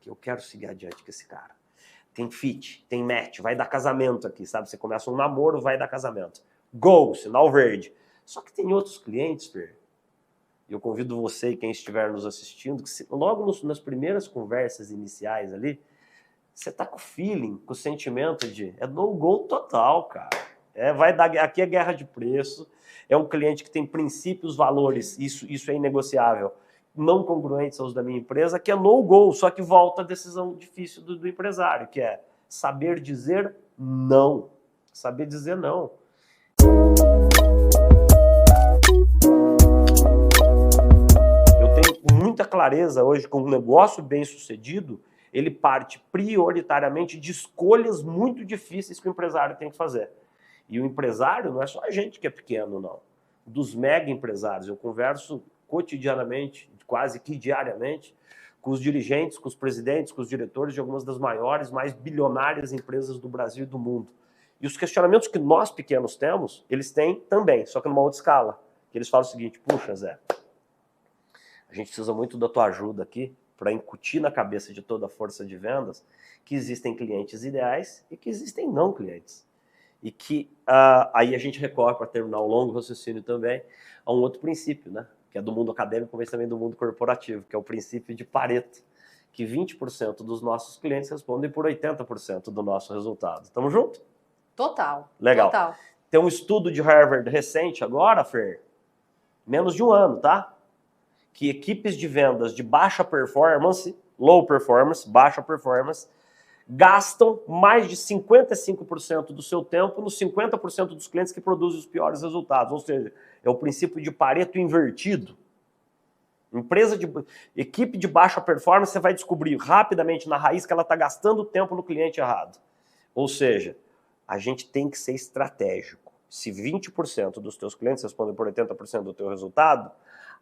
que eu quero seguir adiante com esse cara. Tem fit, tem match, vai dar casamento aqui, sabe? Você começa um namoro, vai dar casamento. Go, sinal verde. Só que tem outros clientes, Fer, e eu convido você e quem estiver nos assistindo, que logo nas primeiras conversas iniciais ali, você tá com o feeling, com o sentimento de no-go total, cara. Aqui é guerra de preço, é um cliente que tem princípios, valores, isso é inegociável, não congruentes aos da minha empresa, que é no-go, só que volta a decisão difícil do empresário, que é saber dizer não. Saber dizer não. Eu tenho muita clareza hoje com um negócio bem sucedido, ele parte prioritariamente de escolhas muito difíceis que o empresário tem que fazer. E o empresário não é só a gente que é pequeno, não. Dos mega empresários, eu converso cotidianamente, quase que diariamente, com os dirigentes, com os presidentes, com os diretores de algumas das maiores, mais bilionárias empresas do Brasil e do mundo. E os questionamentos que nós pequenos temos, eles têm também, só que numa outra escala. Eles falam o seguinte: puxa, Zé, a gente precisa muito da tua ajuda aqui para incutir na cabeça de toda a força de vendas que existem clientes ideais e que existem não clientes. E que aí a gente recorre, para terminar o longo raciocínio também, a um outro princípio, né? Que é do mundo acadêmico, mas também do mundo corporativo, que é o princípio de Pareto, que 20% dos nossos clientes respondem por 80% do nosso resultado. Tamo junto? Total. Legal. Total. Tem um estudo de Harvard recente agora, Fer, menos de um ano, tá? Que equipes de vendas de baixa performance, low performance, baixa performance, gastam mais de 55% do seu tempo nos 50% dos clientes que produzem os piores resultados. Ou seja, é o princípio de Pareto invertido. Equipe de baixa performance, você vai descobrir rapidamente na raiz que ela está gastando tempo no cliente errado. Ou seja, a gente tem que ser estratégico. Se 20% dos teus clientes respondem por 80% do teu resultado,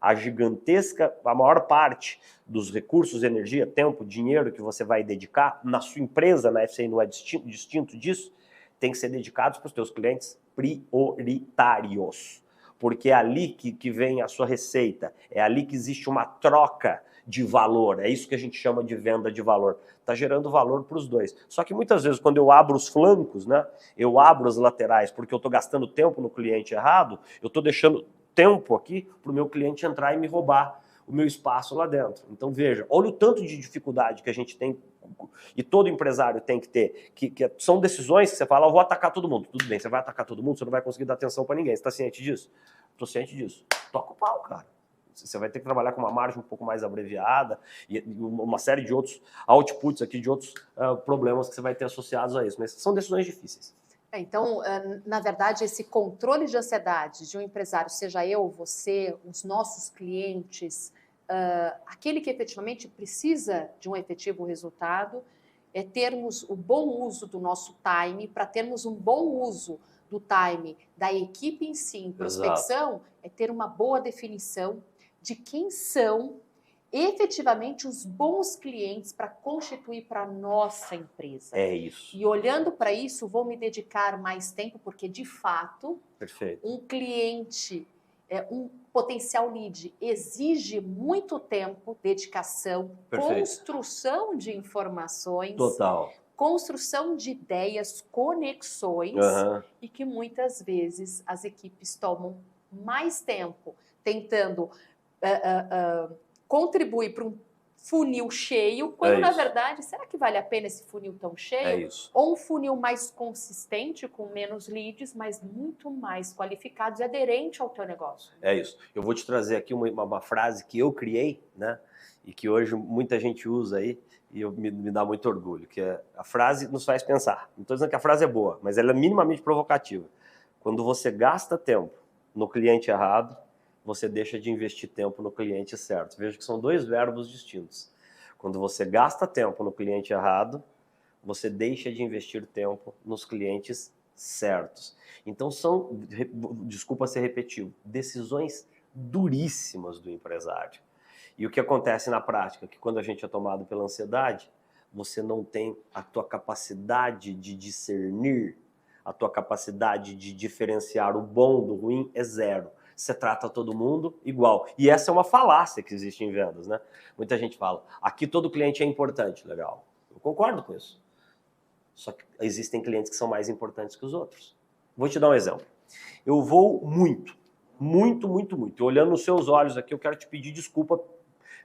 a maior parte dos recursos, energia, tempo, dinheiro que você vai dedicar na sua empresa, na FCI não é distinto disso, tem que ser dedicados para os teus clientes prioritários. Porque é ali que vem a sua receita, é ali que existe uma troca de valor, é isso que a gente chama de venda de valor. Está gerando valor para os dois. Só que muitas vezes, quando eu abro os flancos, né, eu abro as laterais porque eu estou gastando tempo no cliente errado, eu estou deixando tempo aqui para o meu cliente entrar e me roubar o meu espaço lá dentro. Então veja, olha o tanto de dificuldade que a gente tem, e todo empresário tem que ter, que são decisões que você fala: eu vou atacar todo mundo. Tudo bem, você vai atacar todo mundo, você não vai conseguir dar atenção para ninguém. Você está ciente disso? Estou ciente disso. Toca o pau, cara. Você vai ter que trabalhar com uma margem um pouco mais abreviada e uma série de outros outputs aqui, de outros problemas que você vai ter associados a isso. Mas são decisões difíceis. Então, na verdade, esse controle de ansiedade de um empresário, seja eu, você, os nossos clientes, aquele que efetivamente precisa de um efetivo resultado, é termos o bom uso do nosso time, para termos um bom uso do time da equipe em si, em prospecção. Exato. É ter uma boa definição de quem são efetivamente os bons clientes para constituir para a nossa empresa. É isso. E olhando para isso, vou me dedicar mais tempo, porque de fato, perfeito, um cliente, um potencial lead exige muito tempo, dedicação, perfeito, construção de informações, total, construção de ideias, conexões, e que muitas vezes as equipes tomam mais tempo tentando contribuir para um funil cheio, quando na verdade, será que vale a pena esse funil tão cheio? É isso. Ou um funil mais consistente, com menos leads, mas muito mais qualificados e aderente ao teu negócio? É isso. Eu vou te trazer aqui uma frase que eu criei, né? E que hoje muita gente usa aí, e me dá muito orgulho, que é: a frase nos faz pensar. Não estou dizendo que a frase é boa, mas ela é minimamente provocativa. Quando você gasta tempo no cliente errado, você deixa de investir tempo no cliente certo. Veja que são dois verbos distintos. Quando você gasta tempo no cliente errado, você deixa de investir tempo nos clientes certos. Então são, desculpa ser repetitivo, decisões duríssimas do empresário. E o que acontece na prática? Que quando a gente é tomado pela ansiedade, você não tem a tua capacidade de discernir, a tua capacidade de diferenciar o bom do ruim é zero. você trata todo mundo igual. E essa é uma falácia que existe em vendas, né? Muita gente fala, aqui todo cliente é importante, legal. Eu concordo com isso. Só que existem clientes que são mais importantes que os outros. Vou te dar um exemplo. Eu vou muito. Olhando nos seus olhos aqui, eu quero te pedir desculpa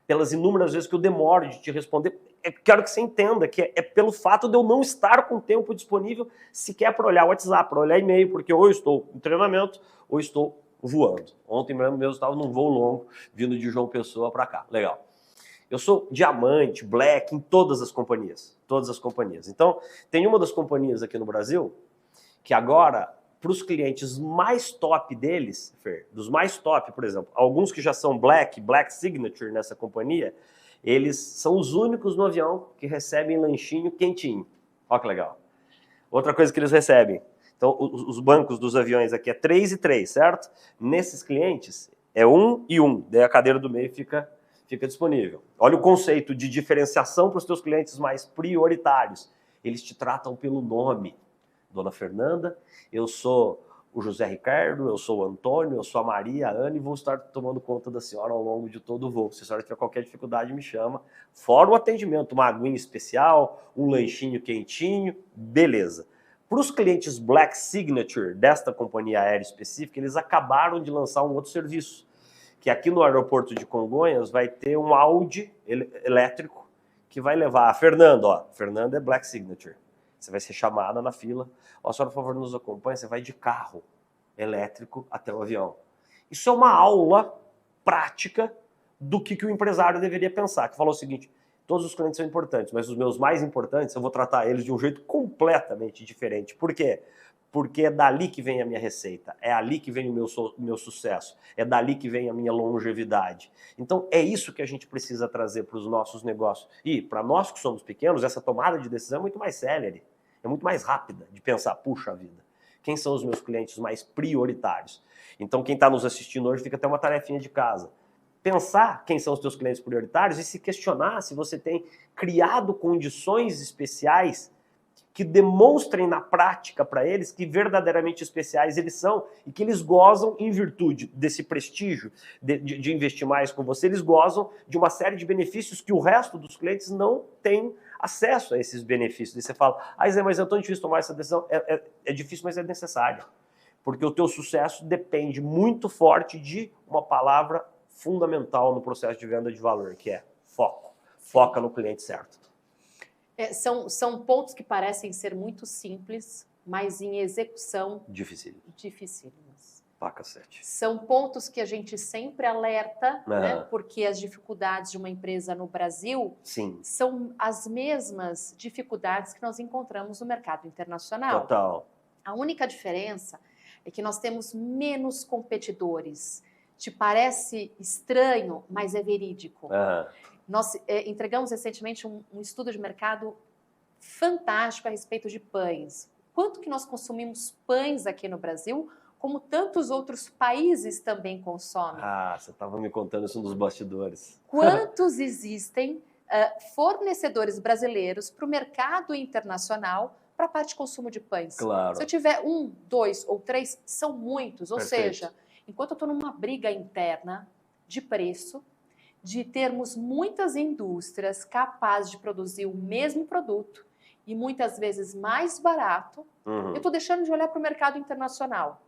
pelas inúmeras vezes que eu demoro de te responder. Eu quero que você entenda que é pelo fato de eu não estar com tempo disponível sequer para olhar WhatsApp, para olhar e-mail, porque ou eu estou em treinamento ou estou voando. Ontem mesmo eu estava num voo longo, vindo de João Pessoa para cá. Legal. Eu sou diamante, black, em todas as companhias. Todas as companhias. Então, tem uma das companhias aqui no Brasil que agora, para os clientes mais top deles, Fer, dos mais top, por exemplo, alguns que já são black signature nessa companhia, eles são os únicos no avião que recebem lanchinho quentinho. Olha que legal. Outra coisa que eles recebem. Então, os bancos dos aviões aqui é 3 e 3, certo? Nesses clientes, é 1 e 1. Daí a cadeira do meio fica disponível. Olha o conceito de diferenciação para os teus clientes mais prioritários. Eles te tratam pelo nome. Dona Fernanda, eu sou o José Ricardo, eu sou o Antônio, eu sou a Maria, a Ana e vou estar tomando conta da senhora ao longo de todo o voo. Se a senhora tiver qualquer dificuldade, me chama. Fora o atendimento, uma aguinha especial, um lanchinho quentinho, beleza. Para os clientes Black Signature desta companhia aérea específica, eles acabaram de lançar um outro serviço, que aqui no aeroporto de Congonhas vai ter um Audi elétrico que vai levar a Fernanda, ó, Fernanda é Black Signature. Você vai ser chamada na fila. Ó, senhora, por favor, nos acompanhe. Você vai de carro elétrico até o avião. Isso é uma aula prática do que o empresário deveria pensar. Que falou o seguinte, todos os clientes são importantes, mas os meus mais importantes, eu vou tratar eles de um jeito completamente diferente. Por quê? Porque é dali que vem a minha receita, é ali que vem o meu sucesso, é dali que vem a minha longevidade. Então é isso que a gente precisa trazer para os nossos negócios. E para nós que somos pequenos, essa tomada de decisão é muito mais célere, é muito mais rápida de pensar, puxa vida, quem são os meus clientes mais prioritários? Então quem está nos assistindo hoje fica até uma tarefinha de casa. Pensar quem são os teus clientes prioritários e se questionar se você tem criado condições especiais que demonstrem na prática para eles que verdadeiramente especiais eles são e que eles gozam, em virtude desse prestígio de investir mais com você, eles gozam de uma série de benefícios que o resto dos clientes não tem acesso a esses benefícios. E você fala, Zé, mas é tão difícil tomar essa decisão. É difícil, mas é necessário. Porque o teu sucesso depende muito forte de uma palavra fundamental no processo de venda de valor, que é foco. Foca no cliente certo. São pontos que parecem ser muito simples, mas em execução... Dificílimos. Pra cacete. São pontos que a gente sempre alerta, né? Porque as dificuldades de uma empresa no Brasil são as mesmas dificuldades que nós encontramos no mercado internacional. Total. A única diferença é que nós temos menos competidores. Te parece estranho, mas é verídico. Nós entregamos recentemente um estudo de mercado fantástico a respeito de pães. Quanto que nós consumimos pães aqui no Brasil, como tantos outros países também consomem. Você estava me contando isso nos bastidores. Quantos existem fornecedores brasileiros para o mercado internacional para a parte de consumo de pães? Claro. Se eu tiver 1, 2 ou 3, são muitos. Ou Perfeito. seja, enquanto eu estou numa briga interna de preço, de termos muitas indústrias capazes de produzir o mesmo produto e muitas vezes mais barato, eu estou deixando de olhar para o mercado internacional,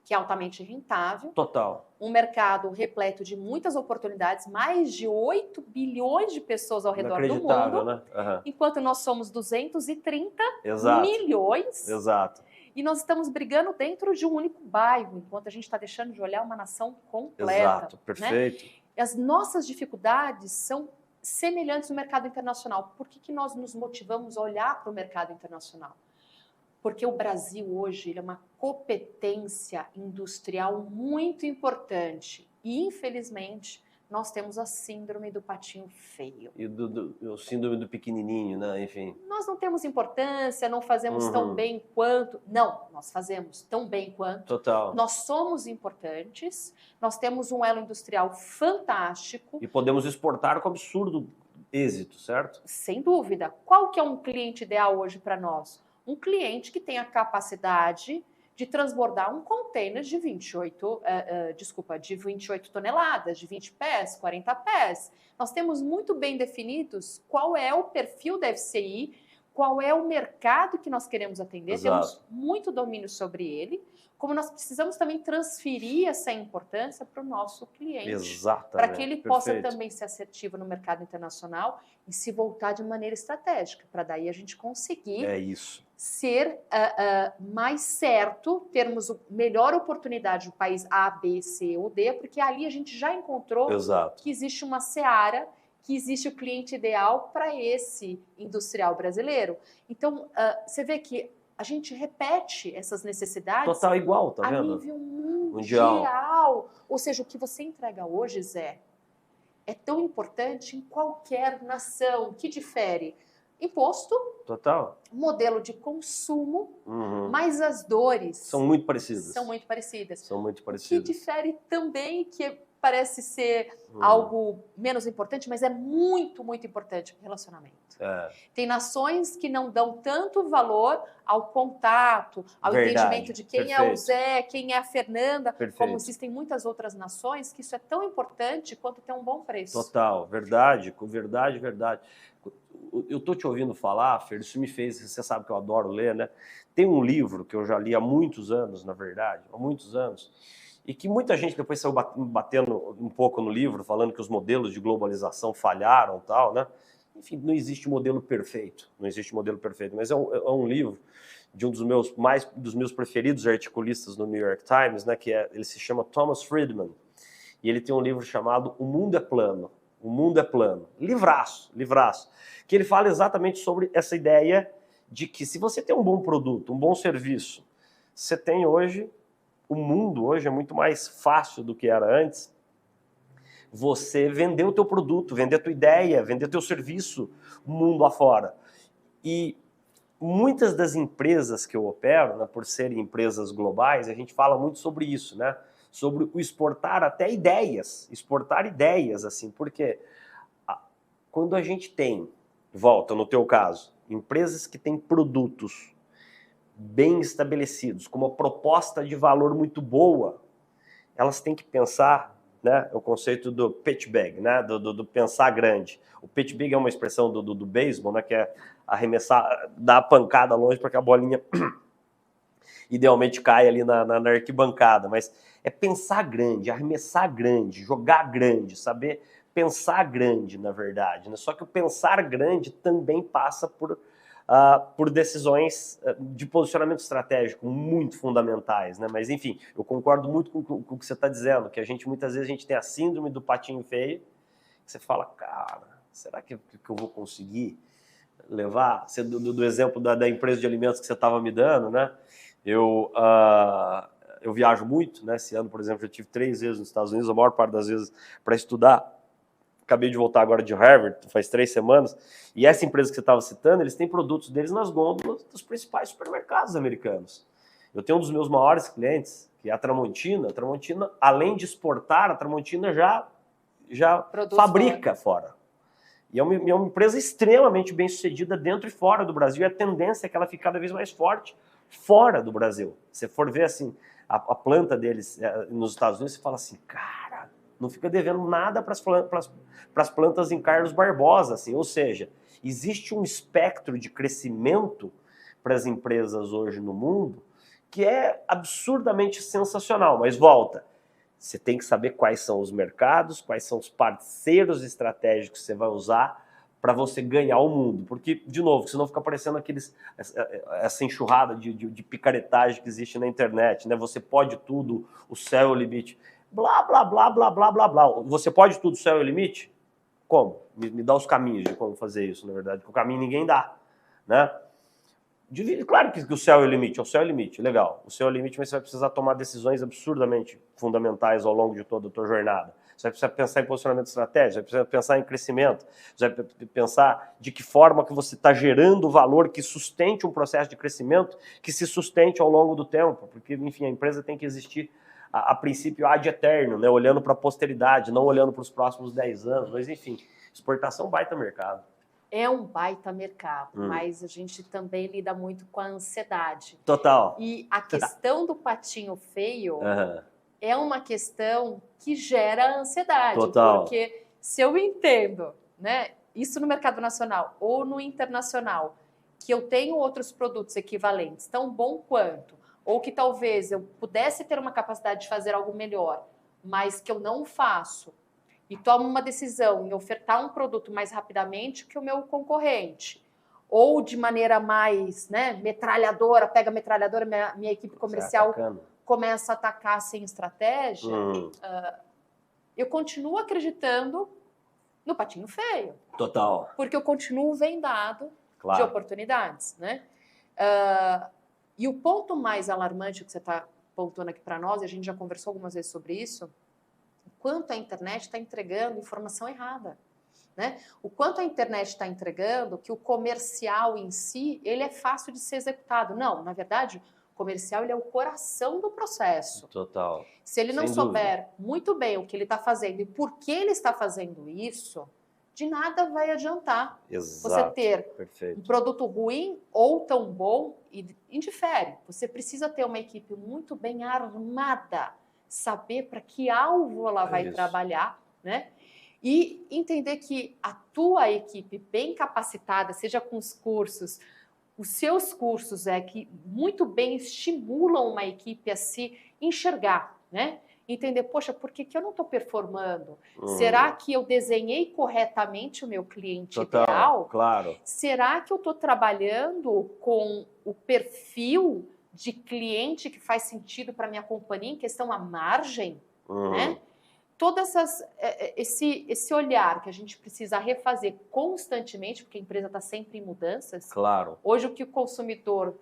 que é altamente rentável. Total. Um mercado repleto de muitas oportunidades, mais de 8 bilhões de pessoas ao redor do mundo, né? Enquanto nós somos 230 Exato. milhões. Exato. E nós estamos brigando dentro de um único bairro, enquanto a gente está deixando de olhar uma nação completa. Exato, perfeito. Né? As nossas dificuldades são semelhantes no mercado internacional. Por que nós nos motivamos a olhar para o mercado internacional? Porque o Brasil hoje ele é uma competência industrial muito importante. E, infelizmente, nós temos a síndrome do patinho feio. E o síndrome do pequenininho, né? Enfim. Nós não temos importância, não fazemos tão bem quanto... Não, nós fazemos tão bem quanto. Total. Nós somos importantes, nós temos um elo industrial fantástico. E podemos exportar com absurdo êxito, certo? Sem dúvida. Qual que é um cliente ideal hoje para nós? Um cliente que tem a capacidade de transbordar um container de 28 toneladas, de 20 pés, 40 pés. Nós temos muito bem definidos qual é o perfil da FCI, qual é o mercado que nós queremos atender, Exato. temos muito domínio sobre ele, como nós precisamos também transferir essa importância para o nosso cliente. Exatamente. Para que ele possa Perfeito. também ser assertivo no mercado internacional e se voltar de maneira estratégica, para daí a gente conseguir ser mais certo, termos a melhor oportunidade no país A, B, C ou D, porque ali a gente já encontrou que existe uma seara, que existe o cliente ideal para esse industrial brasileiro. Então, você vê que a gente repete essas necessidades total igual, tá vendo? A nível mundial. Ou seja, o que você entrega hoje, Zé, é tão importante em qualquer nação. Que difere? Imposto, total, modelo de consumo, mas as dores são muito parecidas. São muito parecidas. São muito O parecidas. que difere também, que parece ser algo menos importante, mas é muito, muito importante o relacionamento. Tem nações que não dão tanto valor ao contato, ao entendimento de quem é o Zé, quem é a Fernanda, como existem muitas outras nações, que isso é tão importante quanto ter um bom preço. Total, verdade. Eu tô te ouvindo falar, Fer, isso me fez, você sabe que eu adoro ler, né? Tem um livro que eu já li há muitos anos, na verdade, há muitos anos, e que muita gente depois saiu batendo um pouco no livro, falando que os modelos de globalização falharam e tal, né? Enfim, não existe modelo perfeito, mas é um livro de um dos meus preferidos articulistas no New York Times, né? Ele se chama Thomas Friedman, e ele tem um livro chamado O Mundo é Plano. O Mundo é Plano. Livraço. Que ele fala exatamente sobre essa ideia de que se você tem um bom produto, um bom serviço, você tem hoje, o mundo hoje é muito mais fácil do que era antes, você vender o teu produto, vender a tua ideia, vender teu serviço mundo afora. E muitas das empresas que eu opero, né, por serem empresas globais, a gente fala muito sobre isso, né? Sobre o exportar até ideias, assim, porque quando a gente tem, volta no teu caso, empresas que têm produtos bem estabelecidos, com uma proposta de valor muito boa, elas têm que pensar, né, o conceito do pitch bag, né, do pensar grande. O pitch bag é uma expressão do beisebol, né, que é arremessar, dar a pancada longe para que a bolinha idealmente caia ali na arquibancada, mas é pensar grande, arremessar grande, jogar grande, saber pensar grande, na verdade, né? Só que o pensar grande também passa por decisões de posicionamento estratégico muito fundamentais, né? Mas, enfim, eu concordo muito com o que você está dizendo, que muitas vezes a gente tem a síndrome do patinho feio, que você fala, cara, será que eu vou conseguir levar? Do exemplo da empresa de alimentos que você estava me dando, né? Eu viajo muito, né? Esse ano, por exemplo, eu tive 3 vezes nos Estados Unidos, a maior parte das vezes para estudar. Acabei de voltar agora de Harvard, faz 3 semanas, e essa empresa que você estava citando, eles têm produtos deles nas gôndolas dos principais supermercados americanos. Eu tenho um dos meus maiores clientes, que é a Tramontina. A Tramontina, além de exportar, a Tramontina já fabrica fora. E é uma empresa extremamente bem sucedida dentro e fora do Brasil, e a tendência é que ela fique cada vez mais forte fora do Brasil. Se for ver assim, a planta deles nos Estados Unidos, você fala assim, cara, não fica devendo nada para as plantas em Carlos Barbosa, assim. Ou seja, existe um espectro de crescimento para as empresas hoje no mundo que é absurdamente sensacional. Mas volta, você tem que saber quais são os mercados, quais são os parceiros estratégicos que você vai usar para você ganhar o mundo. Porque, de novo, senão fica parecendo essa enxurrada de picaretagem que existe na internet, né? Você pode tudo, o céu é o limite. Blá, blá, blá, blá, blá, blá, blá. Você pode tudo, o céu é o limite? Como? Me dá os caminhos de como fazer isso, na verdade. Porque o caminho ninguém dá, né? Claro que o céu é o limite, legal. O céu é o limite, mas você vai precisar tomar decisões absurdamente fundamentais ao longo de toda a tua jornada. Você vai precisar pensar em posicionamento estratégico, você vai precisar pensar em crescimento, você vai pensar de que forma que você está gerando valor que sustente um processo de crescimento, que se sustente ao longo do tempo, porque, enfim, a empresa tem que existir a princípio ad eterno, né? Olhando para a posteridade, não olhando para os próximos 10 anos, mas, enfim, exportação baita mercado. é um baita mercado, mas a gente também lida muito com a ansiedade. Total. E a questão do patinho feio é uma questão que gera ansiedade. Total. Porque se eu entendo, né, isso no mercado nacional ou no internacional, que eu tenho outros produtos equivalentes, tão bom quanto, ou que talvez eu pudesse ter uma capacidade de fazer algo melhor, mas que eu não faço, e tomo uma decisão em ofertar um produto mais rapidamente que o meu concorrente, ou de maneira mais, né, metralhadora, pega a metralhadora, minha equipe comercial começa a atacar sem estratégia, eu continuo acreditando no patinho feio. Total. Porque eu continuo vendado de oportunidades, né? E o ponto mais alarmante que você está pontuando aqui para nós, e a gente já conversou algumas vezes sobre isso, o quanto a internet está entregando informação errada, né? O quanto a internet está entregando que o comercial em si, ele é fácil de ser executado. Não, na verdade, o comercial ele é o coração do processo. Total. Se ele não souber muito bem o que ele está fazendo e por que ele está fazendo isso, de nada vai adiantar você ter um produto ruim ou tão bom e indifere. Você precisa ter uma equipe muito bem armada, saber para que alvo ela vai trabalhar, né? E entender que a tua equipe bem capacitada, seja com os cursos, os seus cursos que muito bem estimulam uma equipe a se enxergar, né? Entender, poxa, por que eu não estou performando? Será que eu desenhei corretamente o meu cliente ideal? Claro. Será que eu estou trabalhando com o perfil de cliente que faz sentido para minha companhia em questão à margem? Né? Todo esse olhar que a gente precisa refazer constantemente, porque a empresa está sempre em mudanças. Claro. Hoje o que o consumidor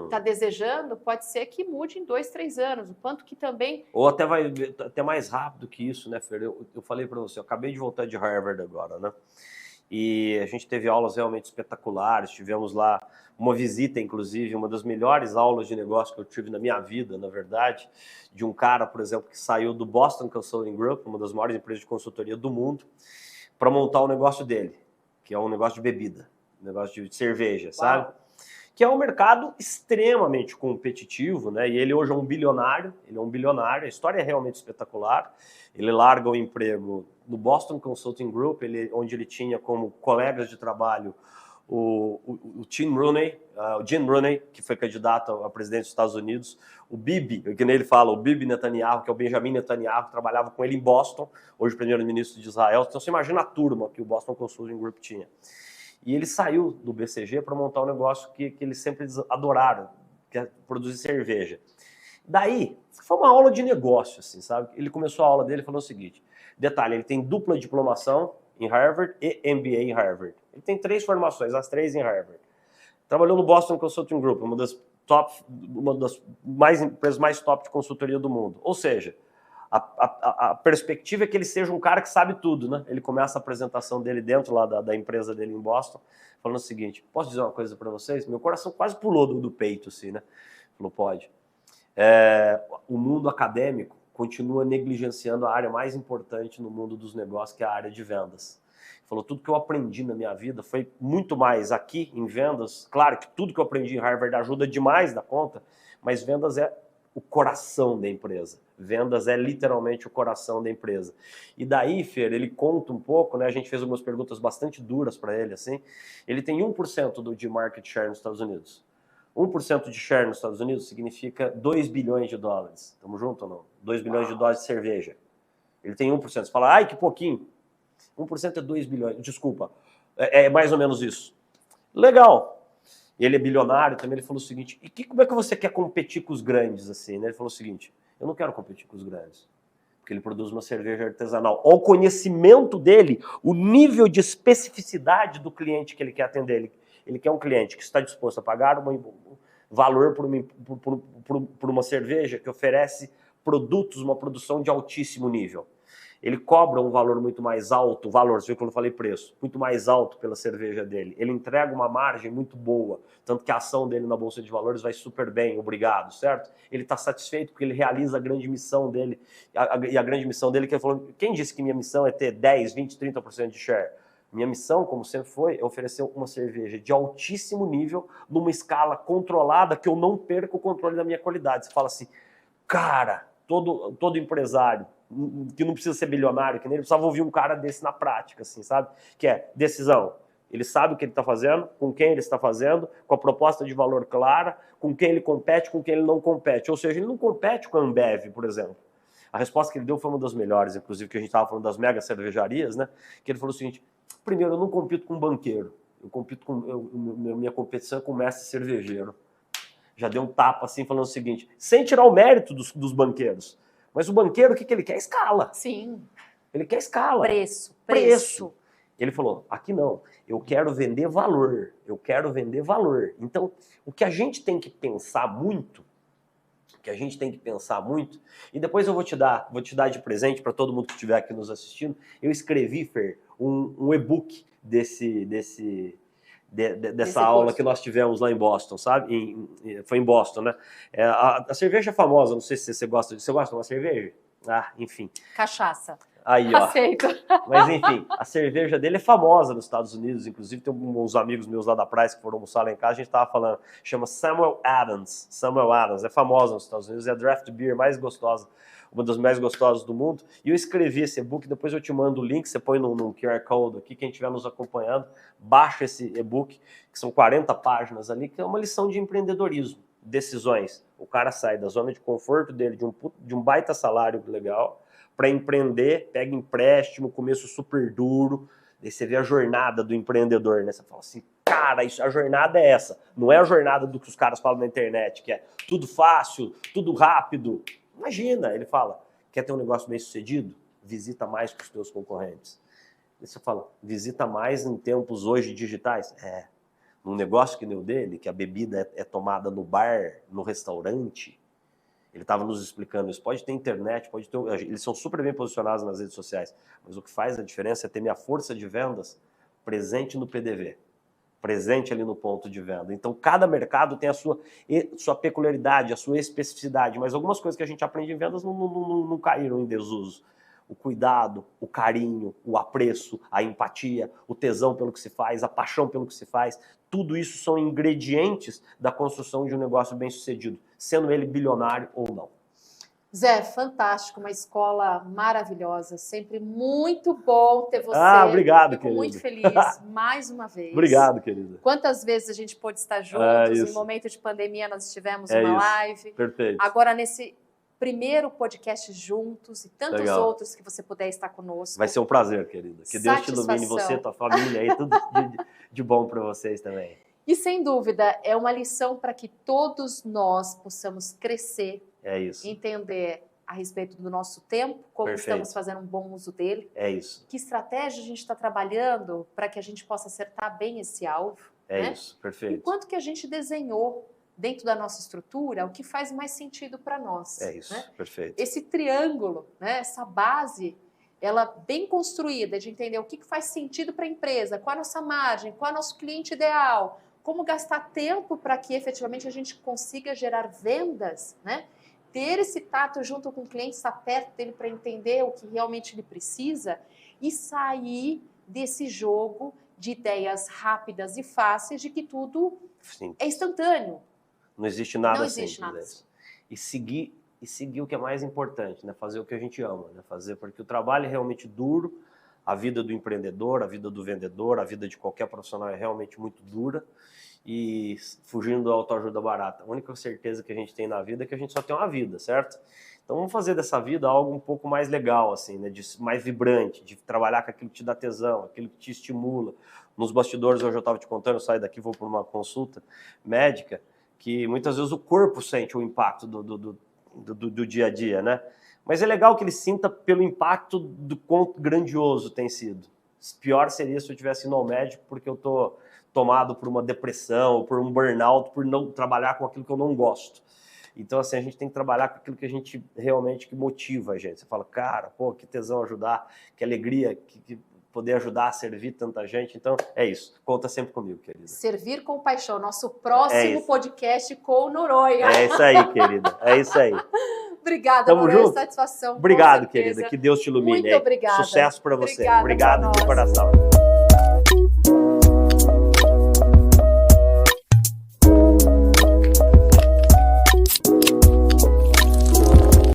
está desejando, pode ser que mude em 2, 3 anos, o quanto que também... Ou até vai até mais rápido que isso, né, Fer? Eu falei para você, eu acabei de voltar de Harvard agora, né? E a gente teve aulas realmente espetaculares, tivemos lá uma visita, inclusive, uma das melhores aulas de negócio que eu tive na minha vida, na verdade, de um cara, por exemplo, que saiu do Boston Consulting Group, uma das maiores empresas de consultoria do mundo, para montar o negócio dele, que é um negócio de bebida, um negócio de cerveja, sabe? Que é um mercado extremamente competitivo, né? E ele hoje é um bilionário, a história é realmente espetacular. Ele larga o emprego no Boston Consulting Group, onde ele tinha como colegas de trabalho o Jim Rooney, que foi candidato a presidente dos Estados Unidos, o Bibi, que nem ele fala, o Bibi Netanyahu, que é o Benjamin Netanyahu, que trabalhava com ele em Boston, hoje primeiro-ministro de Israel. Então você imagina a turma que o Boston Consulting Group tinha. E ele saiu do BCG para montar um negócio que eles sempre adoraram, que é produzir cerveja. Daí, foi uma aula de negócio, assim, sabe? Ele começou a aula dele falando o seguinte, detalhe, ele tem dupla diplomação em Harvard e MBA em Harvard. Ele tem 3 formações, as 3 em Harvard. Trabalhou no Boston Consulting Group, uma das empresas mais top de consultoria do mundo. Ou seja, a perspectiva é que ele seja um cara que sabe tudo, né? Ele começa a apresentação dele dentro lá da empresa dele em Boston, falando o seguinte, posso dizer uma coisa para vocês? Meu coração quase pulou do peito, assim, né? Falou, pode. O mundo acadêmico continua negligenciando a área mais importante no mundo dos negócios, que é a área de vendas. Falou, tudo que eu aprendi na minha vida foi muito mais aqui em vendas. Claro que tudo que eu aprendi em Harvard ajuda demais da conta, mas vendas é o coração da empresa. Vendas é literalmente o coração da empresa. E daí, Fer, ele conta um pouco, né? A gente fez algumas perguntas bastante duras para ele, assim. Ele tem 1% de market share nos Estados Unidos. 1% de share nos Estados Unidos significa 2 bilhões de dólares. Estamos juntos ou não? 2 bilhões de dólares de cerveja. Ele tem 1%. Você fala, ai, que pouquinho. 1% é 2 bilhões. Desculpa. É mais ou menos isso. Legal. Ele é bilionário também. Ele falou o seguinte, como é que você quer competir com os grandes, assim, né? Ele falou o seguinte, eu não quero competir com os grandes. Porque ele produz uma cerveja artesanal. Olha o conhecimento dele, o nível de especificidade do cliente que ele quer atender. Ele quer um cliente que está disposto a pagar um valor por uma cerveja que oferece produtos, uma produção de altíssimo nível. Ele cobra um valor muito mais alto, você viu quando eu falei preço, muito mais alto pela cerveja dele. Ele entrega uma margem muito boa, tanto que a ação dele na Bolsa de Valores vai super bem, obrigado, certo? Ele está satisfeito porque ele realiza a grande missão dele, e a grande missão dele que ele falou, quem disse que minha missão é ter 10, 20, 30% de share? Minha missão, como sempre foi, é oferecer uma cerveja de altíssimo nível, numa escala controlada, que eu não perca o controle da minha qualidade. Você fala assim, cara, todo empresário, que não precisa ser bilionário, que nem ele precisava ouvir um cara desse na prática, assim, sabe? Que é decisão. Ele sabe o que ele está fazendo, com quem ele está fazendo, com a proposta de valor clara, com quem ele compete, com quem ele não compete. Ou seja, ele não compete com a Ambev, por exemplo. A resposta que ele deu foi uma das melhores, inclusive, que a gente estava falando das mega cervejarias, né? Que ele falou o seguinte, primeiro, eu não compito com banqueiro, minha competição é com mestre cervejeiro. Já deu um tapa assim, falando o seguinte, sem tirar o mérito dos banqueiros, mas o banqueiro, o que ele quer? Escala. Sim. Ele quer escala. Preço. Ele falou, aqui não, eu quero vender valor, Então, o que a gente tem que pensar muito, e depois eu vou te dar de presente para todo mundo que estiver aqui nos assistindo, eu escrevi, Fer, um e-book dessa aula que nós tivemos lá em Boston, sabe? Foi em Boston, né? A cerveja é famosa, não sei se você gosta de uma cerveja? Ah, enfim. Cachaça. Aí, ó. Aceito. Mas enfim, a cerveja dele é famosa nos Estados Unidos, inclusive tem uns amigos meus lá da praia que foram almoçar lá em casa, a gente estava falando, chama Samuel Adams, é famosa nos Estados Unidos, é a draft beer mais gostosa, uma das mais gostosas do mundo, e eu escrevi esse e-book, depois eu te mando o link, você põe num QR Code aqui, quem estiver nos acompanhando, baixa esse e-book, que são 40 páginas ali, que é uma lição de empreendedorismo, decisões, o cara sai da zona de conforto dele, de um baita salário legal, para empreender, pega empréstimo, começo super duro, daí você vê a jornada do empreendedor, né? Você fala assim, cara, a jornada é essa. Não é a jornada do que os caras falam na internet, que é tudo fácil, tudo rápido. Imagina, ele fala, quer ter um negócio bem sucedido? Visita mais que os teus concorrentes. Aí você fala, visita mais em tempos hoje digitais? Num negócio que nem o dele, que a bebida é tomada no bar, no restaurante, ele estava nos explicando isso. Pode ter internet, eles são super bem posicionados nas redes sociais, mas o que faz a diferença é ter minha força de vendas presente no PDV, presente ali no ponto de venda. Então, cada mercado tem a sua peculiaridade, a sua especificidade, mas algumas coisas que a gente aprende em vendas não caíram em desuso. O cuidado, o carinho, o apreço, a empatia, o tesão pelo que se faz, a paixão pelo que se faz, tudo isso são ingredientes da construção de um negócio bem-sucedido, sendo ele bilionário ou não. Zé, fantástico, uma escola maravilhosa, sempre muito bom ter você. Obrigado, Fico querido. muito feliz, mais uma vez. Obrigado, querida. Quantas vezes a gente pôde estar juntos, em momento de pandemia nós tivemos uma live. Perfeito. Agora nesse primeiro podcast juntos e tantos outros que você puder estar conosco. Vai ser um prazer, querida. Que Deus te ilumine, você, tua família aí, tudo de bom para vocês também. E sem dúvida, é uma lição para que todos nós possamos crescer, entender a respeito do nosso tempo, como estamos fazendo um bom uso dele. É isso. Que estratégia a gente está trabalhando para que a gente possa acertar bem esse alvo. É isso, perfeito. E quanto que a gente desenhou dentro da nossa estrutura, o que faz mais sentido para nós. É isso, perfeito. Esse triângulo, essa base, ela bem construída, de entender o que faz sentido para a empresa, qual a nossa margem, qual é o nosso cliente ideal, como gastar tempo para que efetivamente a gente consiga gerar vendas, ter esse tato junto com o cliente, estar perto dele para entender o que realmente ele precisa e sair desse jogo de ideias rápidas e fáceis de que tudo é instantâneo. Não existe nada Não existe simples. Nada. E seguir o que é mais importante, fazer o que a gente ama, fazer porque o trabalho é realmente duro, a vida do empreendedor, a vida do vendedor, a vida de qualquer profissional é realmente muito dura e fugindo da autoajuda barata. A única certeza que a gente tem na vida é que a gente só tem uma vida, certo? Então vamos fazer dessa vida algo um pouco mais legal, assim, mais vibrante, de trabalhar com aquilo que te dá tesão, aquilo que te estimula. Nos bastidores, hoje eu estava te contando, eu saio daqui, vou para uma consulta médica, que muitas vezes o corpo sente o impacto do dia a dia, Mas é legal que ele sinta pelo impacto do quão grandioso tem sido. Pior seria se eu tivesse ido ao médico porque eu estou tomado por uma depressão, por um burnout, por não trabalhar com aquilo que eu não gosto. Então, assim, a gente tem que trabalhar com aquilo que a gente realmente que motiva a gente. Você fala, cara, que tesão ajudar, que alegria, que poder ajudar a servir tanta gente. Então, é isso. Conta sempre comigo, querida. Servir com paixão. Nosso próximo podcast com o Noronha. É isso aí, querida. É isso aí. Obrigada, Noronha. Satisfação. Obrigado, querida. Que Deus te ilumine. Muito obrigada. Sucesso para você. Obrigado de coração.